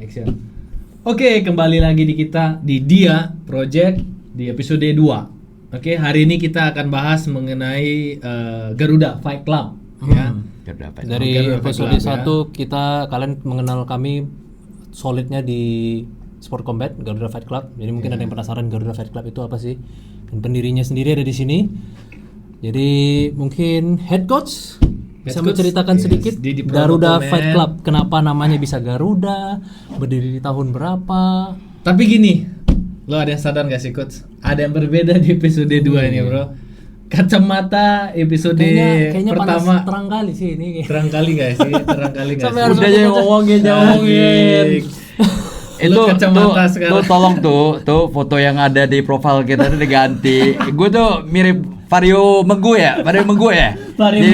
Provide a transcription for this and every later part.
Action. Oke, kembali lagi di kita di Dia Project di episode 2. Oke, hari ini kita akan bahas mengenai Garuda Fight Club ya. Dari Garuda episode Fight 1 Club, kalian mengenal kami solidnya di Sport Combat Garuda Fight Club. Jadi mungkin ada yang penasaran Garuda Fight Club itu apa sih? Dan pendirinya sendiri ada di sini. Jadi mungkin head coach bisa menceritakan sedikit Garuda Fight Club. Kenapa namanya bisa Garuda? Berdiri di tahun berapa? Tapi gini, lo ada yang sadar gak sih coach? Ada yang berbeda di episode 2 ini bro. Kacamata episode Kayaknya pertama terang kali sih ini. terang kali gak sih? Terang kali gak sih? Udah aja ngomongin. Itu kacamata sekarang. Tuh tolong tuh foto yang ada di profil kita itu diganti. Gue tuh mirip Vario Menggu ya. Vario Di Menggu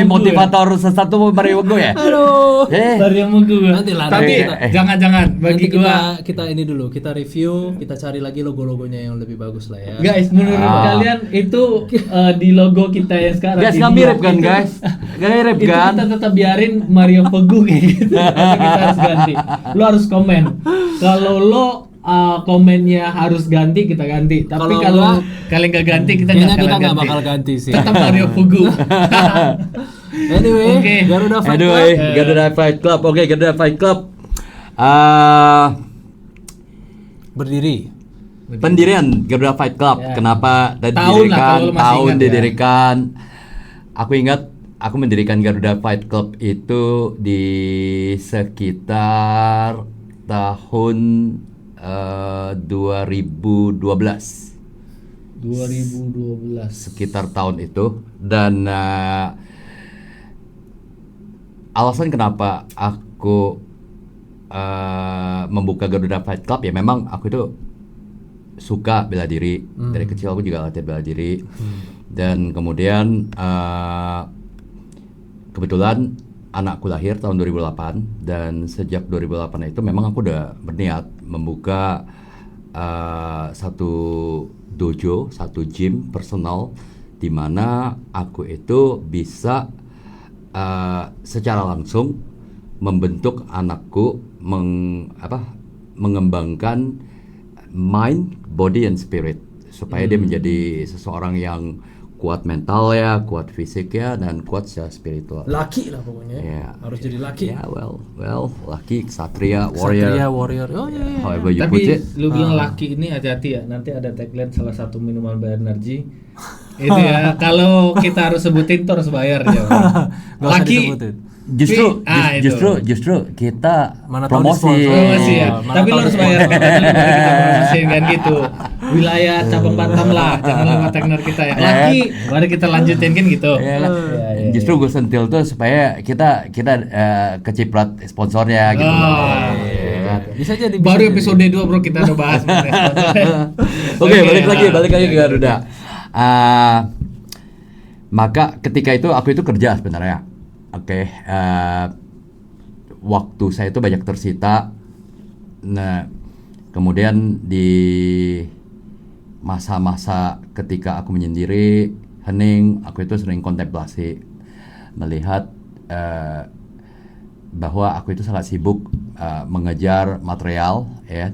motivator sesatu Vario Menggu ya. Aduh. Vario Menggu. Nantilah, Tapi jangan bagi nanti gua kita ini dulu, kita review, kita cari lagi logo-logonya yang lebih bagus lah ya. guys, menurut kalian itu di logo kita yang sekarang Guys, di nggak Dia mirip kan itu- guys? Nggak mirip itu kan? kita tetap biarin Mario Pegu kayak gitu. Tapi kita harus ganti. Lo harus komen. Kalau lo komennya harus ganti, kita ganti. Tapi kalau kalian gak ganti, kita Kayaknya nggak kita akan nggak ganti. bakal ganti sih. Tetap Mario Pegu. Anyway, Oke. Garuda Fight Club. Anyway, Garuda Fight Club. Oke, Garuda Fight Club. Berdiri. Pendirian Garuda Fight Club. Ya. Kenapa tadi Tahun lah, didirikan? kalau lo masih Tahun ingat ya. didirikan. Aku ingat aku mendirikan Garuda Fight Club itu di sekitar tahun 2012. 2012. Sekitar tahun itu. Dan alasan kenapa aku membuka Garuda Fight Club ya memang aku itu suka bela diri. Dari kecil aku juga latihan bela diri. Dan kemudian kebetulan anakku lahir tahun 2008 dan sejak 2008 itu memang aku udah berniat membuka satu dojo, satu gym personal di mana aku itu bisa secara langsung membentuk anakku mengembangkan mind, body, and spirit supaya dia menjadi seseorang yang kuat mental ya, kuat fisik ya, dan kuat secara spiritual. Laki lah pokoknya. Yeah. Harus jadi laki. Ya, well, laki, ksatria, warrior, Satria, warrior. Oh iya. however you Tapi put it. lu bilang laki ini hati-hati ya. Nanti ada tagline salah satu minuman berenergi. Itu ya. Kalau kita harus sebutin tuh harus bayar ya. Gak usah disebutin. Justru itu. justru kita Mana tahu promosi. Promosi ya. Mana Tapi tahu lu harus bayar. Baru kita promosiin kan gitu. Wilayah cabang Batam lah. Jangan lupa tagline kita ya. Laki, baru kita lanjutin kan gitu. Ya, Iya. justru gue sentil tuh supaya kita keciprat sponsornya gitu. Oh. Bisa jadi. Baru episode 2 bro kita udah bahas mengenai sponsornya. Oke, balik lagi ke Garuda. Maka ketika itu aku itu kerja sebenarnya. Oke, waktu saya itu banyak tersita. Nah, kemudian di masa-masa ketika aku menyendiri, hening, aku itu sering kontemplasi, melihat bahwa aku itu sangat sibuk mengejar material, ya,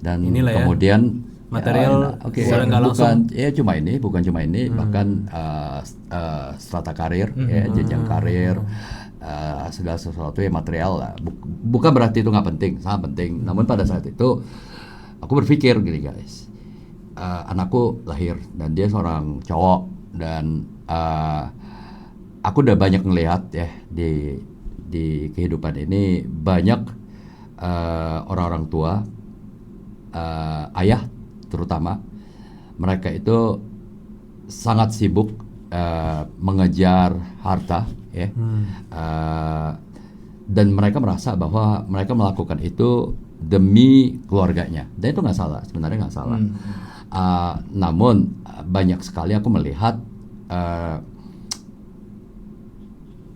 dan Inilah ya, kemudian material secara nggak langsung. bukan cuma ini, bahkan strata karir, ya, jenjang karir, segala sesuatu yang material lah. Bukan berarti itu nggak penting, sangat penting. Namun pada saat itu aku berpikir gini guys, anakku lahir dan dia seorang cowok dan aku udah banyak ngelihat ya di kehidupan ini banyak orang-orang tua, ayah terutama, mereka itu sangat sibuk mengejar harta ya, dan mereka merasa bahwa mereka melakukan itu demi keluarganya, dan itu nggak salah, sebenarnya nggak salah. Namun banyak sekali aku melihat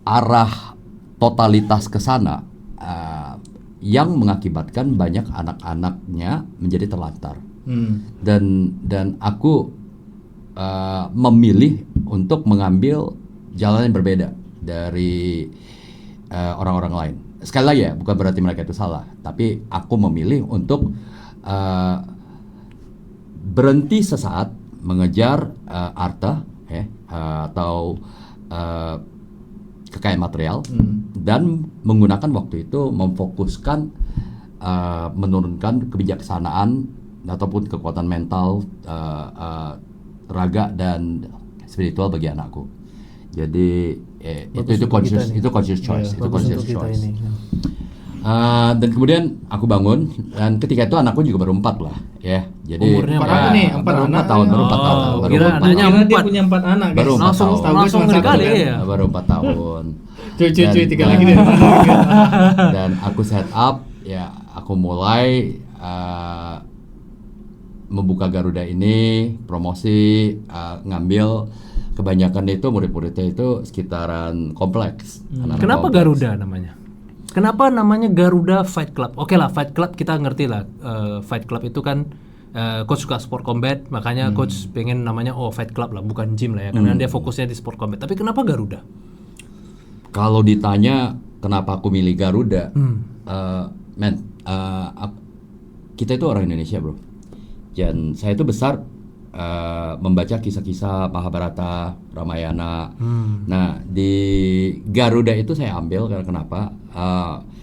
arah totalitas ke sana yang mengakibatkan banyak anak-anaknya menjadi terlantar. Dan aku memilih untuk mengambil jalan yang berbeda dari orang-orang lain. sekali lagi ya, bukan berarti mereka itu salah, tapi aku memilih untuk berhenti sesaat mengejar harta atau kekayaan material dan menggunakan waktu itu memfokuskan menurunkan kebijaksanaan ataupun kekuatan mental, raga dan spiritual bagi anakku. Jadi itu conscious choice, itu conscious choice. Dan kemudian aku bangun dan ketika itu anakku juga baru 4 lah ya. Jadi umurnya berapa nih? 4 baru 4 anak? tahun, baru 4 tahun. Oh, Baru kira 4 tahun. adanya Kira dia 4. punya 4 anak guys. Baru 4 langsung tahun. Tahu gue langsung cuma ngeri satu kali kan. ya. Baru 4 tahun. Cuy, 3 Dan- lagi deh. Dan aku set up ya, aku mulai membuka Garuda ini, promosi, ngambil kebanyakan itu murid-muridnya itu sekitaran kompleks. Anak-anak Kenapa kompleks. Garuda namanya? Kenapa namanya Garuda Fight Club? Oke lah, Fight Club kita ngerti lah. Fight Club itu kan coach suka sport combat, makanya coach pengen namanya Fight Club lah, bukan gym lah ya, karena dia fokusnya di sport combat. Tapi kenapa Garuda? Kalau ditanya kenapa aku milih Garuda, kita itu orang Indonesia bro, dan saya itu besar membaca kisah-kisah Mahabharata, Ramayana. Nah di Garuda itu saya ambil karena kenapa?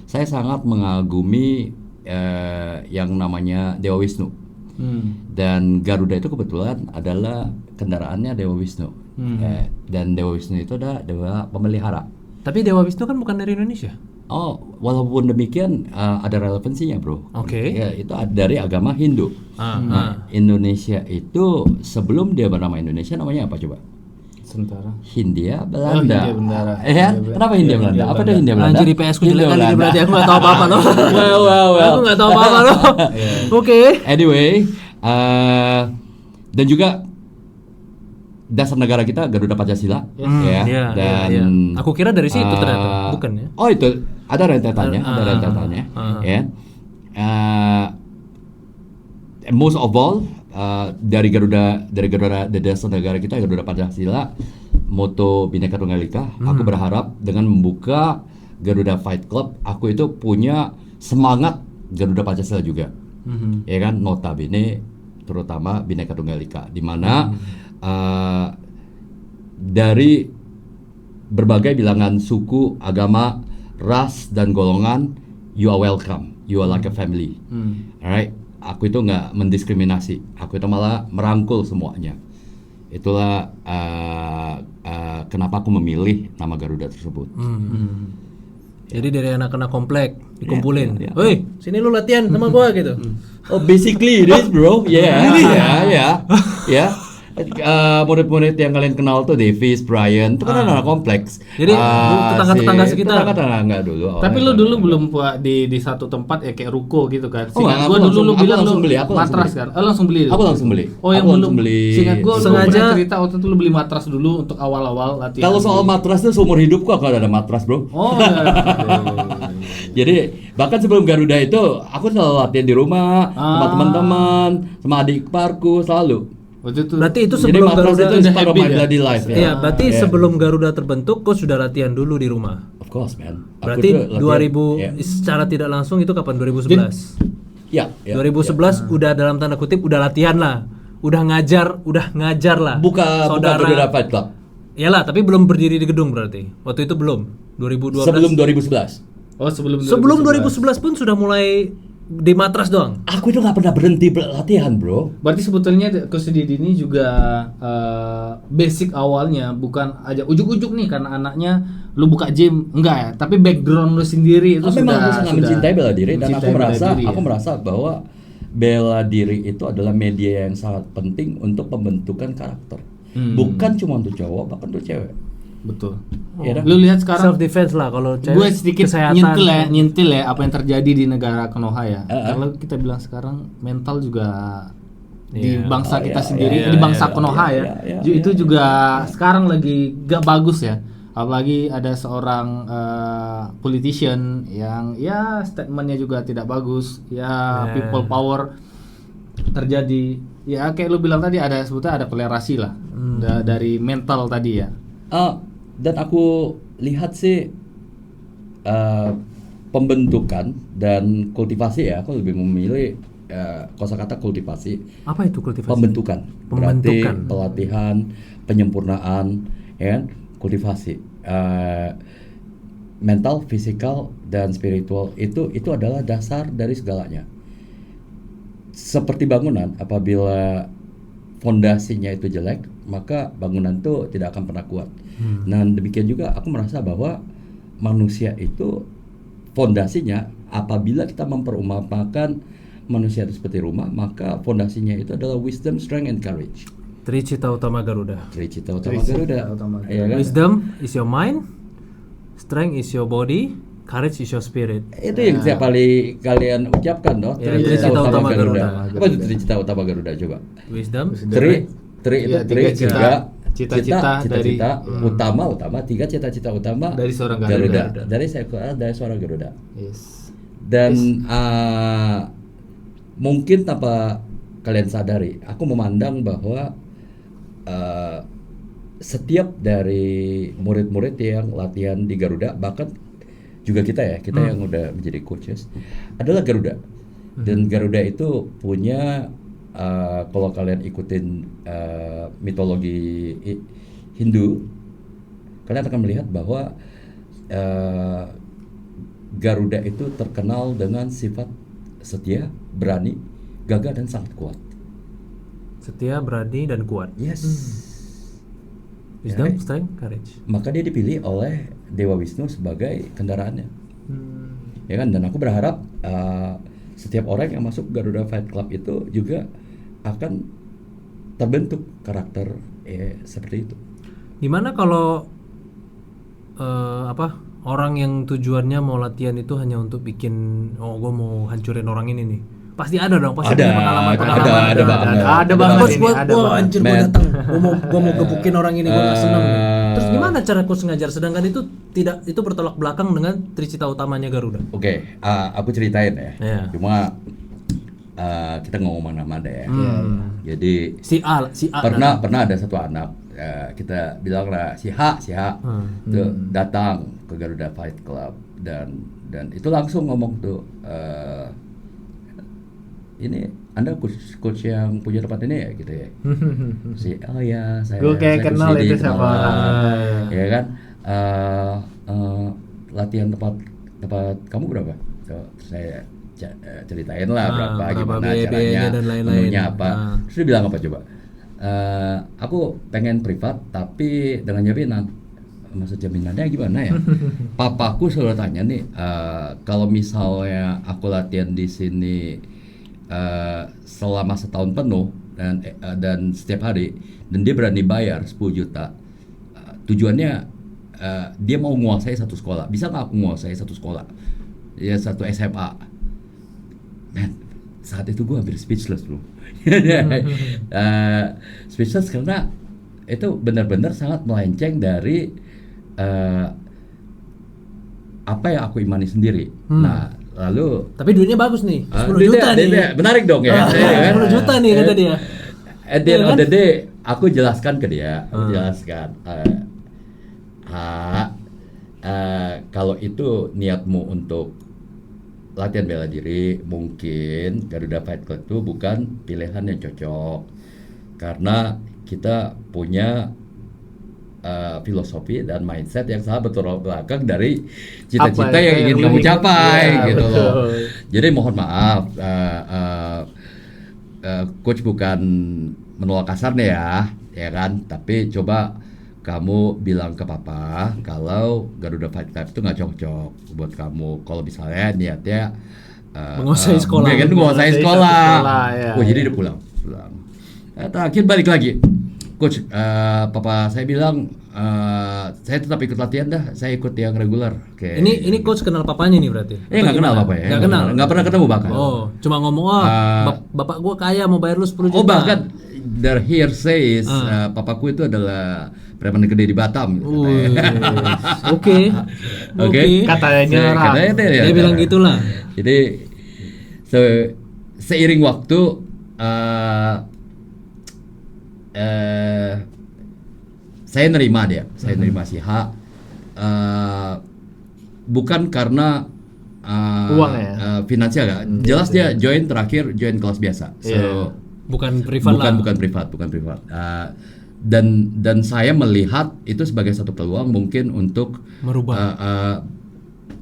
Saya sangat mengagumi yang namanya Dewa Wisnu. Dan Garuda itu kebetulan adalah kendaraannya Dewa Wisnu. Dan Dewa Wisnu itu adalah dewa pemelihara. Tapi Dewa Wisnu kan bukan dari Indonesia. Oh, walaupun demikian ada relevansinya, bro. Oke. Ya, itu dari agama Hindu. Nah, Indonesia itu sebelum dia bernama Indonesia namanya apa coba? Sementara. Hindia Belanda. Hindia Belanda. Ya, kenapa Hindia Belanda? Apa itu Hindia Belanda? Anjir IPS ku jelek Hindia kali ini Belanda. berarti aku nggak tahu apa-apa loh. Well. Aku nggak tahu apa-apa loh. Oke. Anyway, dan juga dasar negara kita Garuda Pancasila, ya. Iya, Dan iya. Aku kira dari situ ternyata, bukan ya? Oh itu ada rentetannya, ya. Most of all dari Garuda dari dasar negara kita Garuda Pancasila, moto Bhinneka Tunggal Ika. Aku berharap dengan membuka Garuda Fight Club, aku itu punya semangat Garuda Pancasila juga, ya kan? Notabene terutama Bhinneka Tunggal Ika, di mana dari berbagai bilangan suku, agama, ras dan golongan, you are welcome, you are like a family. Alright, aku itu nggak mendiskriminasi, aku itu malah merangkul semuanya. Itulah kenapa aku memilih nama Garuda tersebut. Jadi dari anak-anak komplek dikumpulin. Iya. Woi, sini lu latihan sama gua gitu. Oh, basically it is, bro. Yeah. Murid-murid yang kalian kenal tuh Davis, Brian, itu kan anak kompleks. Jadi, tetangga-tetangga sekitar. Tetangga dulu. Tapi lu dulu belum di satu tempat ya kayak ruko gitu kan. Oh, Seingat aku gua dulu langsung- lu aku bilang langsung lu beli, aku langsung matras beli. kan. Langsung beli. Aku langsung beli. Oh, yang Aku belum langsung beli. Seingat gua lu Sengaja- pernah cerita waktu itu lu beli matras dulu untuk awal-awal latihan. Kalau soal matras tuh seumur hidupku aku ada matras, bro. Oh, iya. Jadi bahkan sebelum Garuda itu aku selalu latihan di rumah sama teman-teman, sama adik iparku selalu. Waktu itu. Berarti itu Jadi sebelum matras Garuda itu is part of habit my ya? bloody life ya. Iya, berarti Yeah. sebelum Garuda terbentuk kau sudah latihan dulu di rumah. Of course, man. Aku Berarti tuh latihan- 2000 ya. secara tidak langsung itu kapan? 2011. Ya, 2011 udah dalam tanda kutip udah latihan lah. Udah ngajar lah. Buka Garuda Fight Club Iyalah, tapi belum berdiri di gedung berarti. Waktu itu belum. 2012. sebelum 2011. Oh, sebelum Sebelum 2011 pun sudah mulai di matras doang. Aku itu nggak pernah berhenti latihan, bro. Berarti sebetulnya Coach Didi ini juga basic awalnya bukan aja ujuk-ujuk nih karena anaknya lu buka gym, enggak ya, tapi background lu sendiri itu Memang aku sangat sudah mencintai bela diri dan mencintai bela diri, aku ya. merasa bahwa bela diri itu adalah media yang sangat penting untuk pembentukan karakter. Bukan cuma untuk cowok, bahkan untuk cewek. Betul. Iya dah. Lu lihat sekarang Self defense lah kalau cewek. gue sedikit kesehatan. nyentil ya apa yang terjadi di negara Konoha ya. Kalau kita bilang sekarang mental juga di Iya. bangsa kita iya, sendiri, iya, di bangsa iya, Konoha ya. iya, Itu juga sekarang lagi gak bagus ya. Apalagi ada seorang politician yang ya statementnya juga tidak bagus. Ya people power terjadi. Ya kayak lu bilang tadi ada sebetulnya ada toleransi lah dari mental tadi ya. Dan aku lihat sih pembentukan dan kultivasi ya. Aku lebih memilih kosakata kultivasi. Apa itu kultivasi? Pembentukan. Pembentukan. Berarti pelatihan, penyempurnaan, ya kan? Kultivasi. Mental, fisikal, dan spiritual itu adalah dasar dari segalanya. Seperti bangunan, apabila fondasinya itu jelek, maka bangunan itu tidak akan pernah kuat. Dan demikian juga aku merasa bahwa manusia itu fondasinya, apabila kita memperumpamakan manusia itu seperti rumah, maka fondasinya itu adalah wisdom, strength, and courage. Tricita utama Garuda. Tricita utama Garuda. Ya kan? Wisdom is your mind, strength is your body, courage is your spirit. Itu yang setiap kali kalian ucapkan toh. Ya, Tricita utama Garuda. Garuda. Apa itu tricita utama Garuda coba? Wisdom, Tri itu Iya, tri tiga cita-cita dari- utama tiga cita-cita utama Dari seorang Garuda. dari seorang Garuda. Yes. Dan mungkin tanpa kalian sadari, aku memandang bahwa setiap dari murid-murid yang latihan di Garuda, bahkan juga kita yang udah menjadi coaches adalah Garuda. Dan Garuda itu punya kalau kalian ikutin mitologi Hindu, kalian akan melihat bahwa Garuda itu terkenal dengan sifat setia, berani, gagah, dan sangat kuat. setia, berani, dan kuat. Yes. Wisdom, Ya. strength, courage. Maka dia dipilih oleh Dewa Wisnu sebagai kendaraannya. Ya kan? Dan aku berharap setiap orang yang masuk Garuda Fight Club itu juga akan terbentuk karakter seperti itu. Dimana kalau orang yang tujuannya mau latihan itu hanya untuk bikin, gue mau hancurin orang ini nih, pasti ada dong, pasti Ada, punya pengalaman. ada banget. Ada banget Coach, ini, gue ada banget. anjir, gue Man. datang, gue mau gebukin orang ini, gue gak seneng. Terus gimana cara coach ngajar? Sedangkan itu bertolak belakang dengan tricita utamanya Garuda. Oke, aku ceritain ya. Iya. Cuma kita ngomong nama deh ya. Jadi Si A pernah ada satu anak, kita bilang lah si H tuh datang ke Garuda Fight Club dan itu langsung ngomong tuh, ini Anda coach yang punya tempat ini ya gitu ya. Oh ya, saya Gue kayak saya kenal coach itu ini, siapa. kenalan. Ya kan, latihan tempat kamu berapa? Terus saya ceritain lah berapa gimana BB-nya caranya, dan lain-lain. menunya apa. Terus dia bilang apa coba? Aku pengen privat tapi dengan jaminan. Maksud jaminannya gimana ya? Papaku selalu tanya nih, kalau misalnya aku latihan di sini selama setahun penuh dan setiap hari, dan dia berani bayar 10 juta, tujuannya dia mau menguasai satu sekolah. Bisa nggak aku menguasai satu sekolah? Ya satu SMA. Man, saat itu gue hampir speechless bro. Speechless karena itu benar-benar sangat melenceng dari apa yang aku imani sendiri. Nah, lalu Tapi duitnya bagus nih, 10 dia- juta nih. dia menarik dong ya. Ya kan? 10 juta nih kata dia. At the end Iya of kan? the day, aku jelaskan ke dia, kalau itu niatmu untuk latihan bela diri, mungkin Garuda Fight Club itu bukan pilihan yang cocok, karena kita punya filosofi dan mindset yang sangat bertolak belakang dari cita-cita Apa yang ingin kamu capai Ya, gitu loh. betul. Jadi mohon maaf, coach bukan menolak kasar nih ya kan, tapi coba kamu bilang ke papa kalau Garuda Fight Club itu nggak cocok buat kamu. Kalau misalnya niatnya Menguasai sekolah. mungkin menguasai Menguasai sekolah. satu sekolah, ya. Oh jadi dia pulang. Terakhir balik lagi, coach, papa saya bilang saya tetap ikut latihan dah, saya ikut yang reguler. Oke. Ini coach kenal papanya nih berarti? Nggak kenal apa ya? Nggak kenal. Nggak pernah ketemu bahkan. Oh, cuma ngomong, bapak gua kaya mau bayar lu 10 juta. Oh bahkan dari hearsay papaku itu adalah preman gede di Batam. Wih, katanya. Oke. Oke. Katanya orang. Katanya Dia bilang gitulah. Jadi seiring waktu saya nerima si H, bukan karena Uang ya? Finansial ya. Jelas dia join kelas biasa. So Iya. Bukan privat lah. bukan privat. Dan saya melihat itu sebagai satu peluang mungkin untuk Merubah.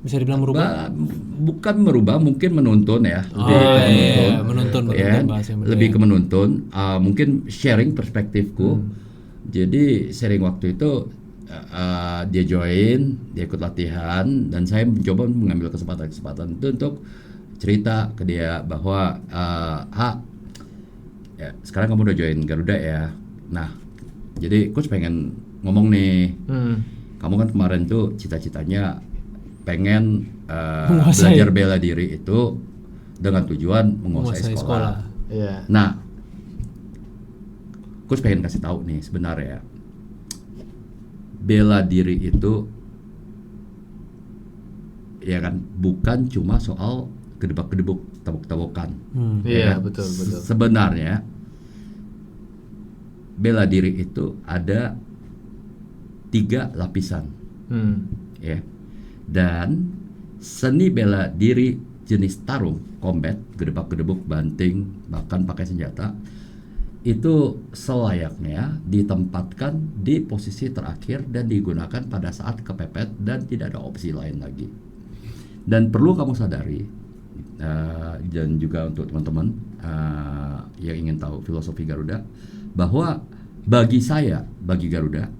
Bisa dibilang merubah. bukan merubah, mungkin menuntun ya. Menuntun Ya, bahasa yang benar. lebih ke menuntun, mungkin sharing perspektifku. Jadi sharing waktu itu dia join, dia ikut latihan, dan saya mencoba mengambil kesempatan itu untuk cerita ke dia bahwa ya, sekarang kamu udah join Garuda ya. Nah, jadi coach pengen ngomong nih, kamu kan kemarin tuh cita-citanya pengen belajar bela diri itu dengan tujuan menguasai sekolah. Iya. Nah, coach pengen kasih tahu nih sebenarnya bela diri itu ya kan bukan cuma soal gedebak-gedebuk, tabok-tabokan. Iya, kan? betul. Sebenarnya bela diri itu ada 3 lapisan, ya. Dan seni bela diri jenis tarung, combat, gedebak-gedebuk, banting, bahkan pakai senjata, itu selayaknya ditempatkan di posisi terakhir dan digunakan pada saat kepepet dan tidak ada opsi lain lagi. Dan perlu kamu sadari, dan juga untuk teman-teman yang ingin tahu filosofi Garuda, bahwa bagi saya, bagi Garuda,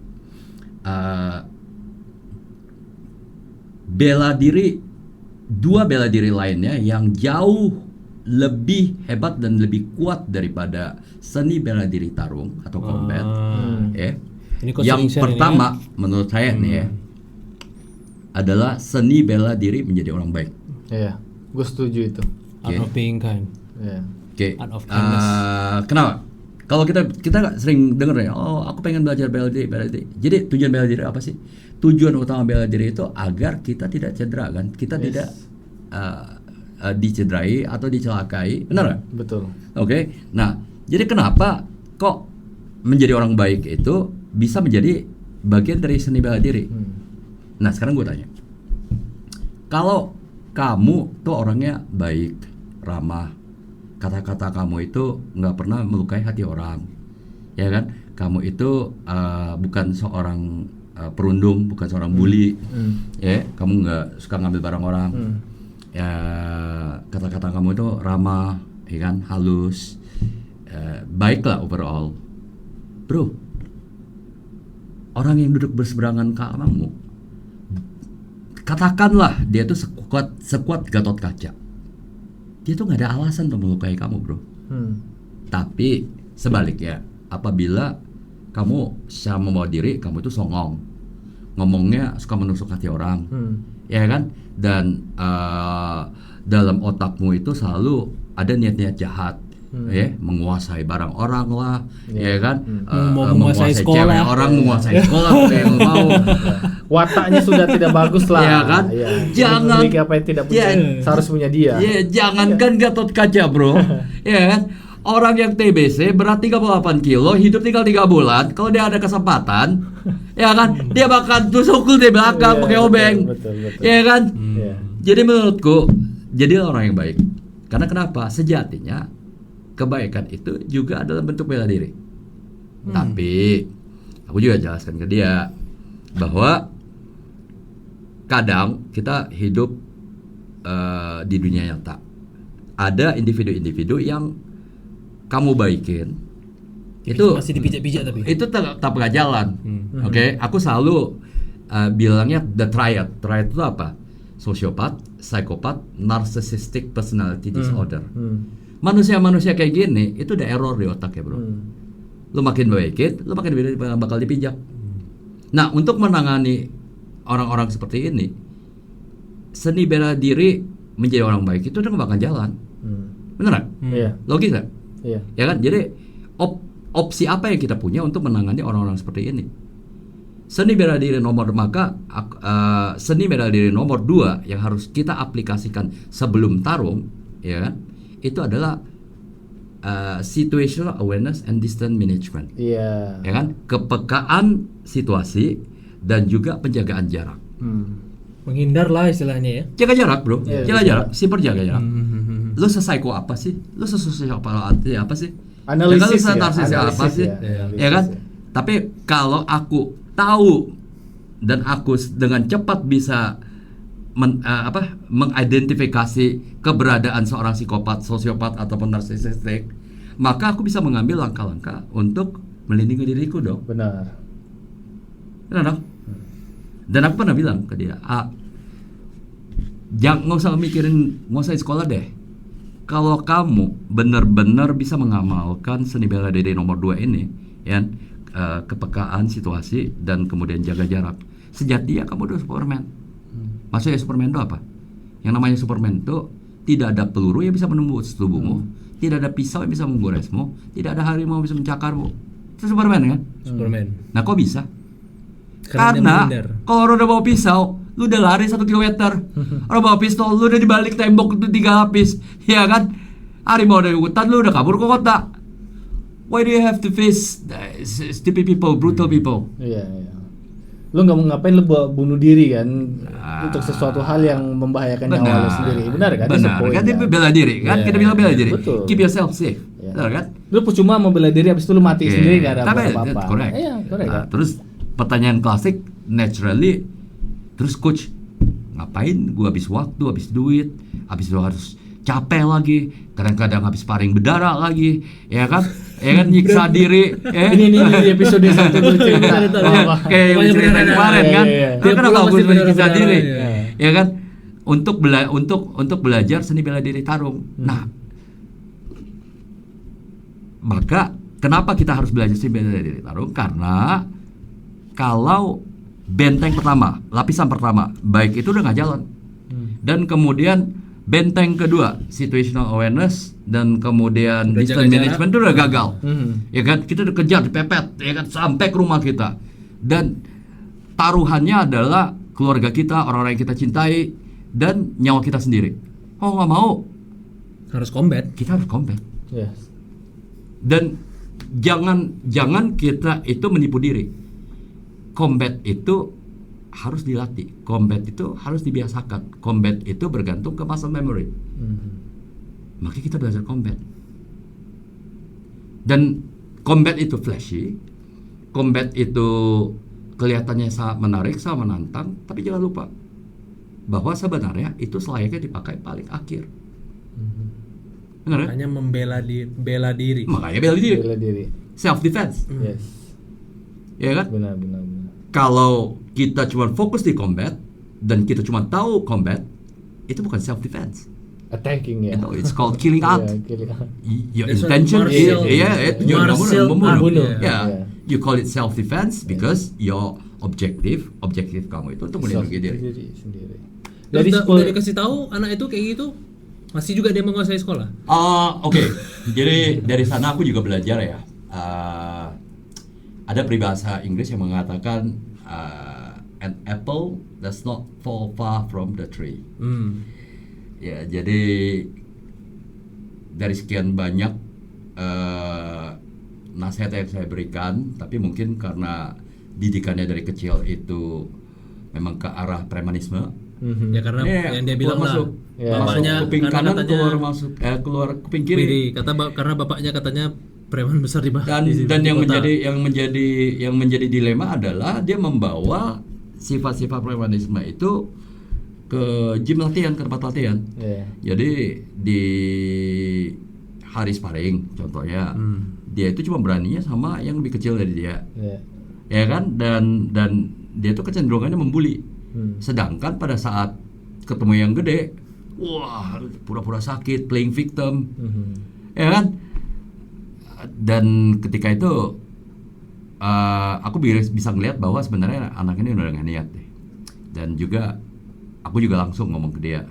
dua bela diri lainnya yang jauh lebih hebat dan lebih kuat daripada seni bela diri tarung atau combat. Ini Coach Yang Ringsyah pertama menurut saya nih ya adalah seni bela diri menjadi orang baik. Iya, gue setuju itu. Art of being kind. Iya. Oke. Art of kindness. Kenapa? Kalau kita sering dengar ya, oh aku pengen belajar bela diri. Jadi tujuan bela diri apa sih? Tujuan utama bela diri itu agar kita tidak cedera kan, kita tidak dicederai atau dicelakai, benar nggak? Betul. Oke. Nah, jadi kenapa kok menjadi orang baik itu bisa menjadi bagian dari seni bela diri? Nah, sekarang gue tanya, kalau kamu tuh orangnya baik, ramah, kata-kata kamu itu nggak pernah melukai hati orang, ya kan? Kamu itu bukan seorang perundung, bukan seorang bully, ya. Kamu nggak suka ngambil barang orang, ya. Kata-kata kamu itu ramah, ya kan? Halus, baiklah overall, bro. Orang yang duduk berseberangan kamu, katakanlah dia tuh sekuat Gatot Kaca, dia tuh nggak ada alasan untuk melukai kamu, bro. Tapi sebaliknya, apabila kamu secara membawa diri kamu itu songong, ngomongnya suka menusuk hati orang, ya kan? Dan dalam otakmu itu selalu ada niat-niat jahat, ya, menguasai barang orang lah, ya kan? Menguasai sekolah. cewek orang, menguasai sekolah, apa yang mau. Wataknya sudah tidak bagus lah. Ya kan? Iya. Jangan- Memiliki apa yang tidak punya, seharusnya punya dia. Ya, jangankan Gatot Kaca, bro. Ya kan? Orang yang TBC berat 38 kilo, hidup tinggal 3 bulan, kalau dia ada kesempatan, ya kan, dia bakal tusuk di belakang Iya, pakai betul, obeng. betul. Ya kan? Iya. Jadi menurutku, jadilah orang yang baik. Karena kenapa? Sejatinya kebaikan itu juga adalah bentuk bela diri. Tapi aku juga jelaskan ke dia bahwa kadang kita hidup di dunia nyata. Ada individu-individu yang kamu baikin, itu masih dipijak-pijak tapi. itu tetap gak jalan. Oke, aku selalu bilangnya the triad. Triad itu apa? Sosiopat, psikopat, narcissistic personality disorder. Manusia-manusia kayak gini itu udah error di otak ya, bro. Lu makin baikin, lu makin bakal dipijak. Nah, untuk menangani orang-orang seperti ini, seni bela diri menjadi orang baik itu udah gak bakal jalan. Bener nggak? Iya. Logis nggak? Iya. Ya kan? Jadi opsi apa yang kita punya untuk menangani orang-orang seperti ini? Seni bela diri seni bela diri nomor 2 yang harus kita aplikasikan sebelum tarung, ya kan? Itu adalah situational awareness and distance management. Iya. Ya kan? Kepekaan situasi dan juga penjagaan jarak. Menghindar lah istilahnya ya. Jaga jarak, bro. Iya, Jaga jarak, simpel jaga jarak. Hmm. Lu psycho apa sih? Lu sosiopati apa sih? Analisis Ya kan, lu ya, narsis apa analisis sih? ya, analisis Ya kan? ya. Tapi kalau aku tahu dan aku dengan cepat bisa mengidentifikasi keberadaan seorang psikopat, sosiopat ataupun narsisistik, maka aku bisa mengambil langkah-langkah untuk melindungi diriku dong. Benar. Benar dong? Dan aku pernah bilang ke dia, jangan, nggak usah mikirin nguasain sekolah deh. Kalau kamu benar-benar bisa mengamalkan seni bela diri nomor 2 ini, ya, kepekaan situasi dan kemudian jaga jarak, sejatinya kamu udah Superman. Maksudnya Superman itu apa? Yang namanya Superman itu tidak ada peluru yang bisa menembus tubuhmu, tidak ada pisau yang bisa menggoresmu, tidak ada harimau yang bisa mencakarmu. Itu Superman kan? Superman. Nah, kok bisa? Karena dia Karena menghindar. kalau udah bawa pisau, lu udah lari 1 kilometer. Orang bawa pistol, lu udah di balik tembok itu 3 lapis, ya kan? Harimau dari hutan, lu udah kabur ke kota. Why do you have to face stupid people, brutal people? Iya, iya. Lu nggak mau ngapain, lu bunuh diri kan untuk sesuatu hal yang membahayakan nyawa lu sendiri. Benar kan? Itu Benar. poin, Kan itu kan? bela diri, kan? Iya, Kita bilang bela iya, diri. betul. Keep yourself safe. Iya. Benar kan? Lu cuma mau bela diri habis itu lu mati Oke. sendiri nggak ada Tapi, apa-apa. correct. Iya, correct. Nah, kan? terus pertanyaan klasik naturally, terus coach, ngapain gua habis waktu, habis duit, habis itu harus capek lagi, kadang-kadang habis sparring berdarah lagi, ya kan? Ya kan, nyiksa diri. Ini di episode 1 dulu cerita. Kayak yang Pokoknya cerita beneran, kemarin iya, kan, iya, iya. Lu Dia kan pulang tahu gue pasti nyiksa berdarah, diri, iya. ya kan? Untuk belajar seni bela diri tarung. Nah, maka kenapa kita harus belajar seni bela diri tarung? Karena kalau benteng pertama, lapisan pertama, baik itu udah nggak jalan, dan kemudian benteng kedua, situational awareness, dan kemudian Udah distance jaga management itu udah gagal, ya kan? Kita udah kejar, dipepet, ya kan, sampai ke rumah kita, dan taruhannya adalah keluarga kita, orang-orang yang kita cintai, dan nyawa kita sendiri. Oh, nggak mau, Harus combat. kita harus combat. Yes. Dan jangan kita itu menipu diri. Combat itu harus dilatih. Combat itu harus dibiasakan. Combat itu bergantung ke muscle memory. Maka kita belajar combat. Dan combat itu flashy. Combat itu kelihatannya sangat menarik, sangat menantang. Tapi jangan lupa bahwa sebenarnya itu selayaknya dipakai paling akhir. Benar kan? Makanya bela diri. Makanya bela diri. Bela diri. Self defense. Yes. Ya kan? Benar. Kalau kita cuma fokus di combat dan kita cuma tahu combat, itu bukan self defense. Attacking ya. You know, it's called killing out. Iya, killing out. Your That's what intention is, martial- martial membunuh. art. Yeah. Yeah. You call it self defense because your objective kamu itu untuk melindungi diri. Sendiri. Dari Dari udah dikasih tahu anak itu kayak gitu, masih juga dia menguasai sekolah. Oke. Jadi dari sana aku juga belajar ya. Ada peribahasa Inggris yang mengatakan an apple does not fall far from the tree. Ya, jadi dari sekian banyak nasihat yang saya berikan, tapi mungkin karena didikannya dari kecil itu memang ke arah premanisme. Ya karena yang dia bilang lah, Ya. bapaknya masuk kuping karena kanan katanya keluar kuping kiri. karena bapaknya katanya preman besar di Dan yang kota. menjadi dilema adalah dia membawa sifat-sifat premanisme itu ke gym latihan, ke tempat latihan. Iya. Jadi di hari sparring contohnya, dia itu cuma beraninya sama yang lebih kecil dari dia, Iya. ya kan? Dan dia itu kecenderungannya membuli. Sedangkan pada saat ketemu yang gede, wah, pura-pura sakit, playing victim, ya kan? Dan ketika itu aku bisa ngeliat bahwa sebenarnya anak ini udah nggak niat deh. Dan juga aku juga langsung ngomong ke dia,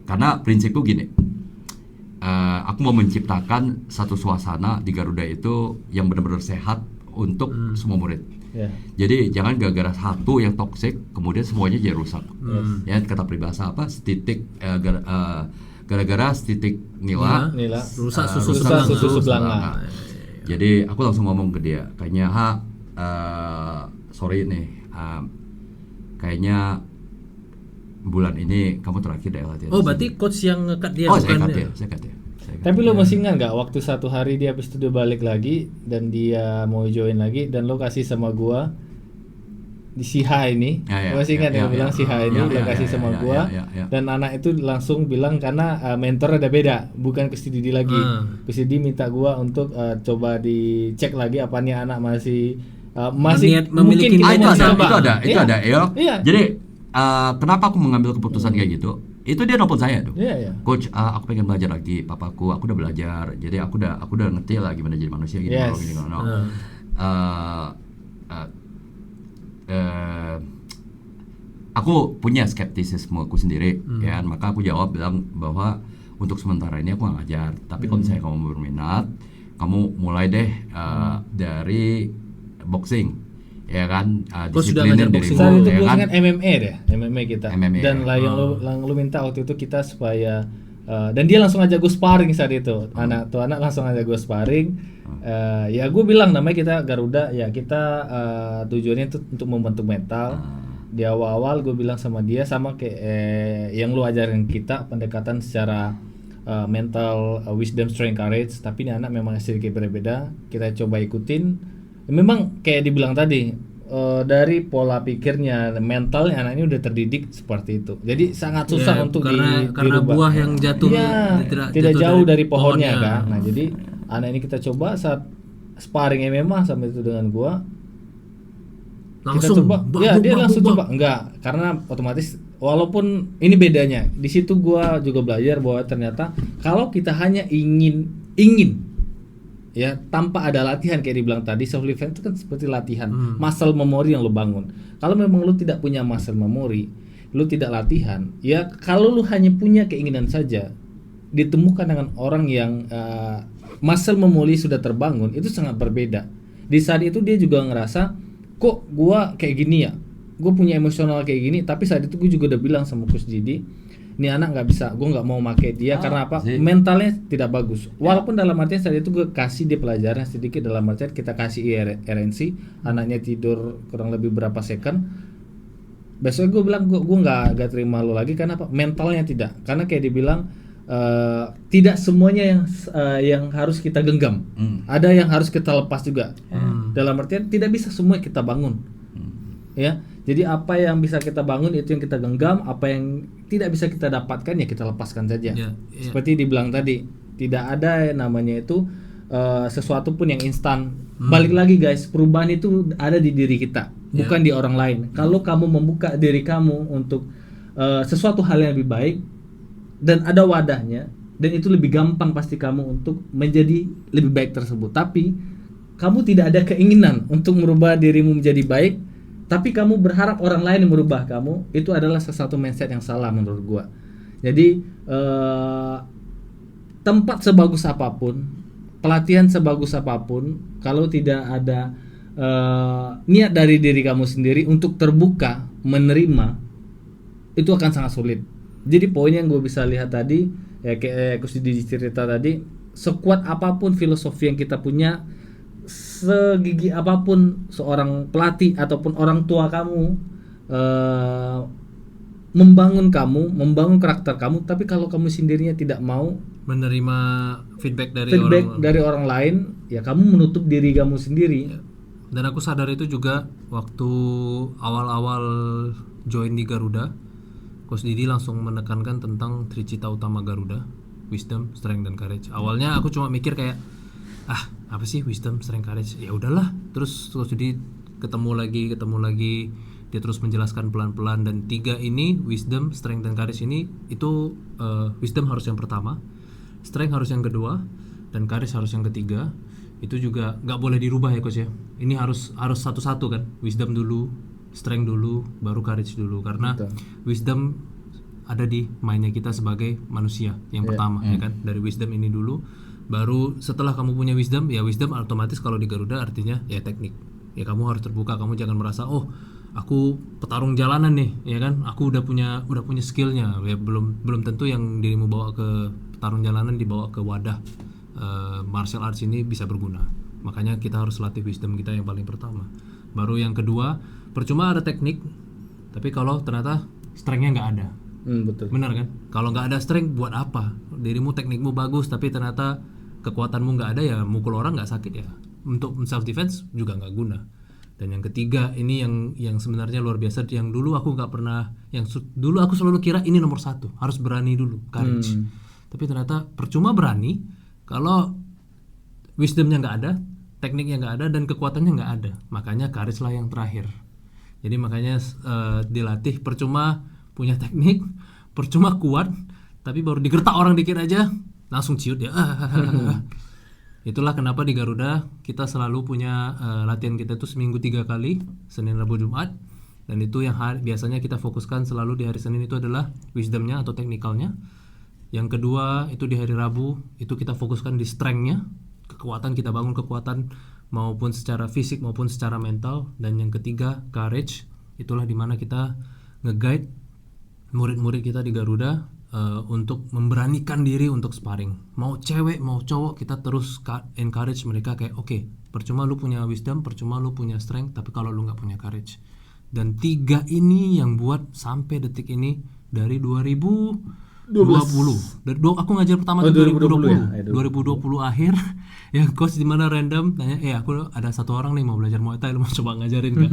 karena prinsipku gini, aku mau menciptakan satu suasana di Garuda itu yang benar-benar sehat untuk semua murid. Yeah. Jadi jangan gara-gara satu yang toksik kemudian semuanya jadi rusak. Ya, kata peribahasa apa? Gara-gara setitik nila Nila. rusak susu rusak sebelanga. susu sebelanga. Jadi aku langsung ngomong ke dia, kayaknya sorry nih, kayaknya bulan ini kamu terakhir deh latihan. Oh, di berarti sini." coach yang ngekat dia Oh, saya bukan cut dia? ya, saya cut ya. Tapi lo masih ingat nggak waktu satu hari dia habis itu dia balik lagi dan dia mau join lagi dan lo kasih sama gua di Siha ini, Ya, lo masih ingat ya, yang bilang ya. Siha ini Ya, lo ya, kasih ya, sama ya, gua ya. dan anak itu langsung bilang karena mentor ada beda, bukan Coach Didi lagi. Coach Didi minta gua untuk coba dicek lagi apa nih anak masih Berniat mungkin memiliki kita itu mau ada, coba. itu Iya. ada, Eo. Iya. Jadi kenapa aku mengambil keputusan kayak gitu? Itu dia nelfon saya tuh. Iya, iya. Coach, aku pengen belajar lagi, papaku, aku udah belajar. Jadi aku udah ngerti lah gimana jadi manusia gini, Yes. gini. Aku punya skeptisisme aku sendiri, ya. Maka aku jawab bilang bahwa untuk sementara ini aku nggak ngajar. Tapi kalau misalnya kamu berminat, kamu mulai deh dari boxing. Ya kan, Kau sudah disiplinin ngajar boxing? dirimu, Saat itu ya gue kan? ingat MMA deh, MMA kita. MMA. Dan lah yang lu minta waktu itu kita supaya dan dia langsung ajak gue sparring saat itu. Anak langsung ajak gue sparring. Ya gue bilang namanya kita Garuda, ya kita tujuannya itu untuk membentuk mental. Di awal-awal gue bilang sama dia sama kayak yang lu ajarin kita pendekatan secara mental, wisdom, strength, courage. Tapi ini anak memang sedikit berbeda. Kita coba ikutin. Memang kayak dibilang tadi dari pola pikirnya, mentalnya anak ini udah terdidik seperti itu. Jadi sangat susah Ya, untuk karena dirubah. buah yang jatuh Iya, tidak tidak jatuh jauh dari pohonnya pohonnya. kan. Nah jadi anak ini kita coba saat sparring MMA sampai itu dengan gua. Langsung, Kita coba, ya dia langsung bak. coba. Enggak, karena otomatis walaupun ini bedanya di situ gua juga belajar bahwa ternyata kalau kita hanya ingin ya tanpa ada latihan kayak dibilang tadi, self defense itu kan seperti latihan muscle memory yang lo bangun. Kalau memang lo tidak punya muscle memory, lo tidak latihan, ya kalau lo hanya punya keinginan saja, ditemukan dengan orang yang muscle memory sudah terbangun, itu sangat berbeda. Di saat itu dia juga ngerasa kok gua kayak gini ya, gue punya emosional kayak gini. Tapi saat itu gue juga udah bilang sama Coach Didi, ini anak nggak bisa, gue nggak mau pakai dia karena apa? sih. Mentalnya tidak bagus. Walaupun dalam artian saat itu gue kasih dia pelajaran sedikit, dalam artian kita kasih RNC, anaknya tidur kurang lebih berapa second. Besok gue bilang gue nggak terima lo lagi karena apa? Mentalnya tidak. Karena kayak dibilang tidak semuanya yang harus kita genggam. Ada yang harus kita lepas juga. Dalam artian tidak bisa semua kita bangun. Ya. Jadi apa yang bisa kita bangun itu yang kita genggam, apa yang tidak bisa kita dapatkan ya kita lepaskan saja. Ya. Seperti dibilang tadi, tidak ada yang namanya itu sesuatu pun yang instan. Balik lagi guys, perubahan itu ada di diri kita, bukan di orang lain. Kalau kamu membuka diri kamu untuk sesuatu hal yang lebih baik dan ada wadahnya, dan itu lebih gampang pasti kamu untuk menjadi lebih baik tersebut. Tapi kamu tidak ada keinginan untuk merubah dirimu menjadi baik, tapi kamu berharap orang lain yang merubah kamu, itu adalah sesuatu mindset yang salah menurut gua. Jadi tempat sebagus apapun, pelatihan sebagus apapun, kalau tidak ada niat dari diri kamu sendiri untuk terbuka menerima, itu akan sangat sulit. Jadi poin yang gue bisa lihat tadi, ya kayak Coach Didi cerita tadi, sekuat apapun filosofi yang kita punya, segigi apapun seorang pelatih ataupun orang tua kamu membangun karakter kamu, tapi kalau kamu sendirinya tidak mau menerima feedback dari orang lain, ya kamu menutup diri kamu sendiri. Dan aku sadar itu juga waktu awal-awal join di Garuda, Coach Didi langsung menekankan tentang tricita utama Garuda, wisdom, strength, dan courage. Awalnya aku cuma mikir kayak apa sih wisdom, strength, courage? Ya udahlah. Terus Coach Didi ketemu lagi, dia terus menjelaskan pelan-pelan, dan 3 ini, wisdom, strength, dan courage ini itu wisdom harus yang pertama, strength harus yang kedua, dan courage harus yang ketiga. Itu juga nggak boleh dirubah ya Coach ya. Ini harus satu-satu kan. Wisdom dulu, strength dulu, baru courage dulu, karena wisdom ada di mindnya kita sebagai manusia yang pertama ya kan. Dari wisdom ini dulu, baru setelah kamu punya wisdom, ya wisdom otomatis kalau di Garuda artinya ya teknik. Ya kamu harus terbuka, kamu jangan merasa aku petarung jalanan nih, ya kan? Aku udah punya skillnya. Ya belum tentu yang dirimu bawa ke petarung jalanan dibawa ke wadah martial arts ini bisa berguna. Makanya kita harus latih wisdom kita yang paling pertama. Baru yang kedua, percuma ada teknik, Tapi kalau ternyata strength-nya nggak ada, Betul. benar kan? Kalau nggak ada strength buat apa? Dirimu teknikmu bagus tapi ternyata kekuatanmu nggak ada, ya mukul orang nggak sakit ya. Untuk self defense juga nggak guna. Dan yang ketiga ini yang sebenarnya luar biasa, yang dulu aku nggak pernah, dulu aku selalu kira ini nomor satu, harus berani dulu, courage. Tapi ternyata percuma berani kalau wisdomnya nggak ada, tekniknya nggak ada, dan kekuatannya nggak ada. Makanya courage lah yang terakhir. Jadi makanya dilatih, percuma punya teknik, percuma kuat, tapi baru digertak orang dikit aja langsung ciut ya. Itulah kenapa di Garuda kita selalu punya latihan kita itu seminggu 3 kali, Senin, Rabu, Jumat. Dan itu yang biasanya kita fokuskan selalu di hari Senin itu adalah wisdomnya atau teknikalnya. Yang kedua itu di hari Rabu itu kita fokuskan di strength-nya, kekuatan, kita bangun kekuatan maupun secara fisik maupun secara mental. Dan yang ketiga courage, itulah dimana kita nge-guide murid-murid kita di Garuda untuk memberanikan diri untuk sparring. Mau cewek mau cowok, kita terus encourage mereka kayak oke, percuma lu punya wisdom, percuma lu punya strength, tapi kalau lu nggak punya courage. Dan 3 ini yang buat sampai detik ini dari 2020. Aku ngajar pertama itu 2020. 2020 akhir ya, coach di mana random tanya, aku ada satu orang nih mau belajar Muay Thai, lu mau coba ngajarin nggak?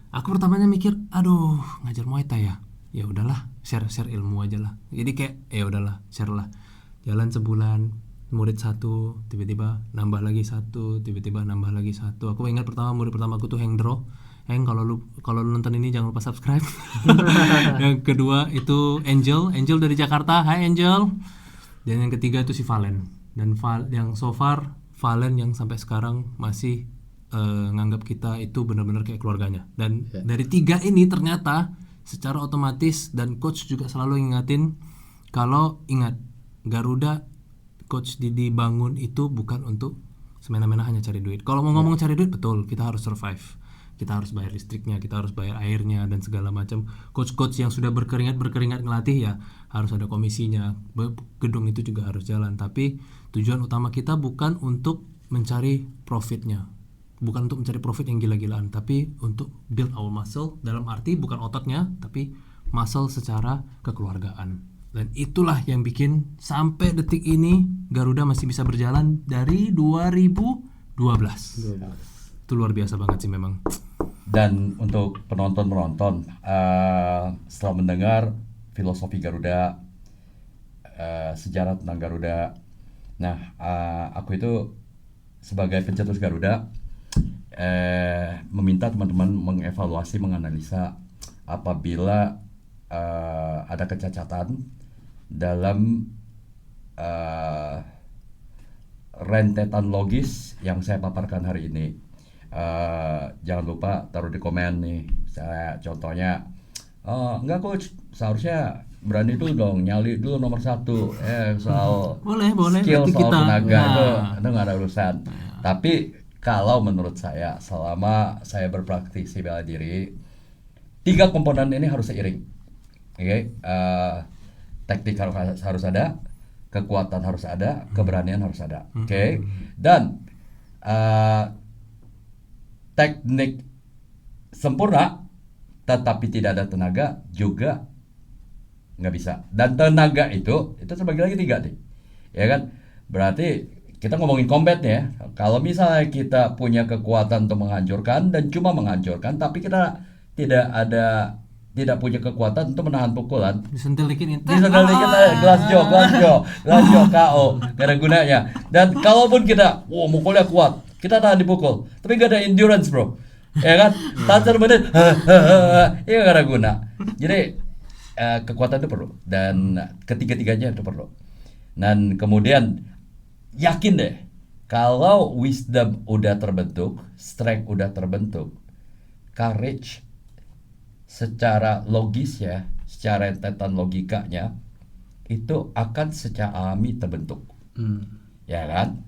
Aku pertamanya mikir, aduh ngajar Muay Thai ya udahlah, share ilmu aja lah. Jadi kayak ya udahlah, share lah. Jalan sebulan, murid 1, tiba-tiba nambah lagi 1, tiba-tiba nambah lagi 1. Aku ingat murid pertama aku tuh Heng Dro. Heng, kalau lu nonton ini jangan lupa subscribe. Yang kedua itu Angel dari Jakarta. Hai Angel. Dan yang ketiga itu si Valen. Dan yang so far Valen yang sampai sekarang masih nganggap kita itu benar-benar kayak keluarganya. Dan dari 3 ini ternyata secara otomatis, dan coach juga selalu ingatin kalau ingat Garuda coach Didi bangun itu bukan untuk semena-mena hanya cari duit. Kalau mau ngomong cari duit, betul, kita harus survive, kita harus bayar listriknya, kita harus bayar airnya dan segala macam. Coach-coach yang sudah berkeringat ngelatih ya harus ada komisinya, gedung itu juga harus jalan. Tapi tujuan utama kita bukan untuk mencari profitnya, bukan untuk mencari profit yang gila-gilaan, tapi untuk build our muscle, dalam arti bukan ototnya, tapi muscle secara kekeluargaan. Dan itulah yang bikin sampai detik ini Garuda masih bisa berjalan dari 2012. Itu luar biasa banget sih memang. Dan untuk penonton setelah mendengar filosofi Garuda, sejarah tentang Garuda, nah aku itu sebagai pencetus Garuda meminta teman-teman mengevaluasi, menganalisa apabila ada kecacatan dalam rentetan logis yang saya paparkan hari ini. Jangan lupa taruh di komen nih. Saya contohnya, enggak coach, seharusnya berani dulu dong, nyali dulu nomor 1. Soal boleh skill, soal kita, tenaga itu nggak ada urusan. Tapi kalau menurut saya, selama saya berpraktisi bela diri, 3 komponen ini harus seiring. Teknik harus ada, kekuatan harus ada, keberanian harus ada. Dan teknik sempurna tetapi tidak ada tenaga juga nggak bisa. Dan tenaga itu terbagi lagi 3 nih, ya kan? Berarti kita ngomongin combat ya. Kalau misalnya kita punya kekuatan untuk menghancurkan dan cuma menghancurkan, tapi kita tidak punya kekuatan untuk menahan pukulan, disentil dikit gelas jo KO, gak ada gunanya. Dan kalaupun kita mukulnya kuat, kita tahan dipukul, tapi gak ada endurance bro, ya kan? Tahan 1 menit, ya gak ada guna. Jadi kekuatan itu perlu, dan ketiga-tiganya itu perlu. Dan kemudian yakin deh, kalau wisdom udah terbentuk, strength udah terbentuk, courage secara logis ya, secara rentetan logikanya itu akan secara alami terbentuk. Ya kan?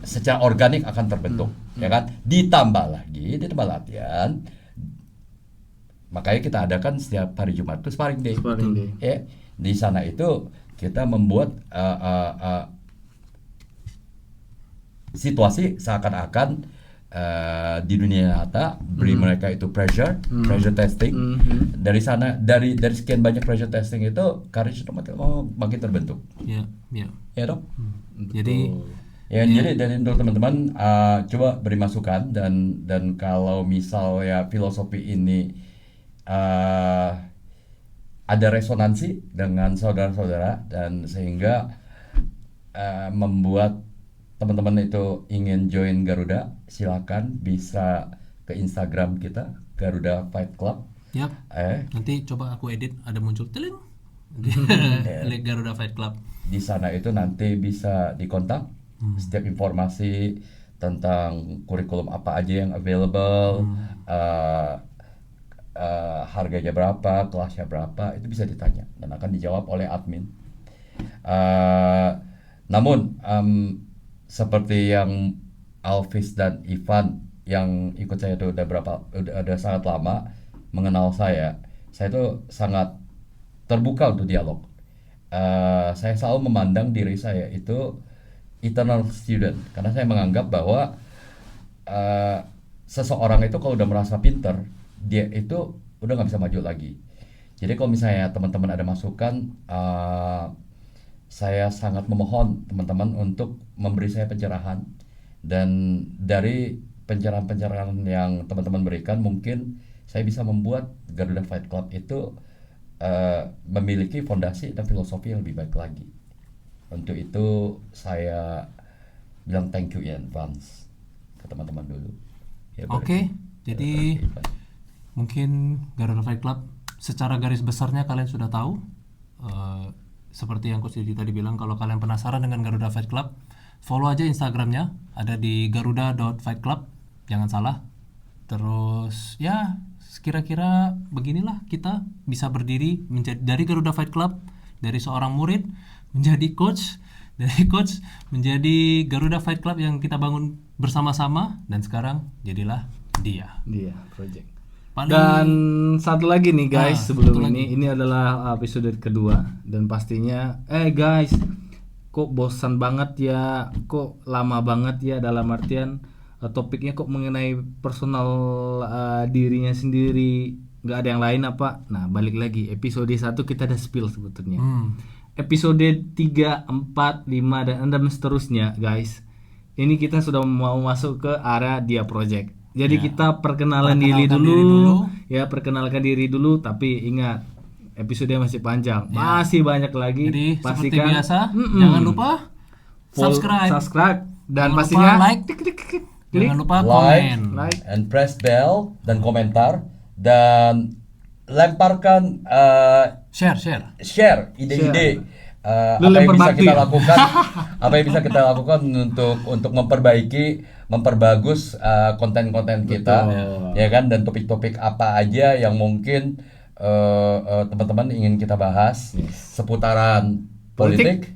Secara organik akan terbentuk, ya kan? Ditambah latihan. Makanya kita adakan setiap hari Jumat itu sparring day. Ya, di sana itu kita membuat situasi seakan-akan di dunia nyata, beri mereka itu pressure testing. Dari sana, dari sekian banyak pressure testing itu, courage otomatis makin terbentuk. Ya, ya. Ya dong. Jadi Jadi untuk teman-teman coba beri masukan, dan kalau misal ya filosofi ini ada resonansi dengan saudara-saudara, dan sehingga membuat teman-teman itu ingin join Garuda, silakan bisa ke Instagram kita Garuda Fight Club. Yap. Nanti coba aku edit, ada muncul teling link Garuda Fight Club. Di sana itu nanti bisa dikontak setiap informasi tentang kurikulum apa aja yang available, harganya berapa, kelasnya berapa, itu bisa ditanya dan akan dijawab oleh admin. Namun seperti yang Alvis dan Ivan yang ikut saya itu udah sangat lama mengenal saya itu sangat terbuka untuk dialog. Saya selalu memandang diri saya itu eternal student, karena saya menganggap bahwa seseorang itu kalau udah merasa pinter, dia itu udah nggak bisa maju lagi. Jadi kalau misalnya teman-teman ada masukan, saya sangat memohon teman-teman untuk memberi saya pencerahan, dan dari pencerahan-pencerahan yang teman-teman berikan, mungkin saya bisa membuat Garuda Fight Club itu memiliki fondasi dan filosofi yang lebih baik lagi. Untuk itu saya bilang thank you in advance ke teman-teman dulu. Ya, Oke, jadi mungkin Garuda Fight Club secara garis besarnya kalian sudah tahu. Seperti yang Coach Didi tadi bilang, kalau kalian penasaran dengan Garuda Fight Club, follow aja Instagramnya, ada di garuda.fightclub, jangan salah. Terus ya kira-kira beginilah kita bisa berdiri menjadi dari Garuda Fight Club, dari seorang murid menjadi coach, dari coach menjadi Garuda Fight Club yang kita bangun bersama-sama, dan sekarang jadilah dia project. Dan satu lagi nih guys, sebelum ini adalah episode kedua, dan pastinya guys, kok bosan banget ya, kok lama banget ya, dalam artian topiknya kok mengenai personal dirinya sendiri, nggak ada yang lain apa. Nah, balik lagi episode 1 kita ada spill sebetulnya. Episode 3, 4, 5 dan 6 seterusnya guys, ini kita sudah mau masuk ke area dia project. Jadi kita perkenalkan diri dulu. Ya, perkenalkan diri dulu, tapi ingat episode masih panjang, masih banyak lagi. Jadi pastikan, seperti biasa, jangan lupa subscribe dan jangan pastinya lupa like, jangan lupa komen, like and press bell dan komentar, dan lemparkan share ide-ide apa yang bisa kita lakukan, apa yang bisa kita lakukan untuk memperbagus konten-konten kita. Betul. Ya kan, dan topik-topik apa aja yang mungkin teman-teman ingin kita bahas seputaran politik,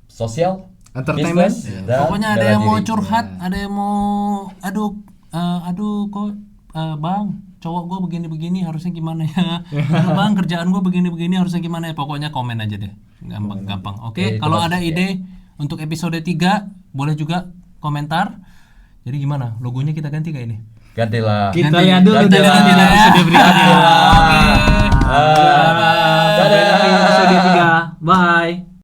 sosial, entertainment, bisnis, dan pokoknya ada yang mau curhat, ada yang mau aduh kok bang, cowok gue begini-begini harusnya gimana ya, aduh bang kerjaan gue begini-begini harusnya gimana ya, pokoknya komen aja deh, gampang. Oke, kalau ada ide untuk episode 3 boleh juga komentar. Jadi gimana, logonya kita ganti gak ini? Gantilah. Kita lihat dulu di episode berikutnya. Oke. Bye. Bye. Bye. Bye.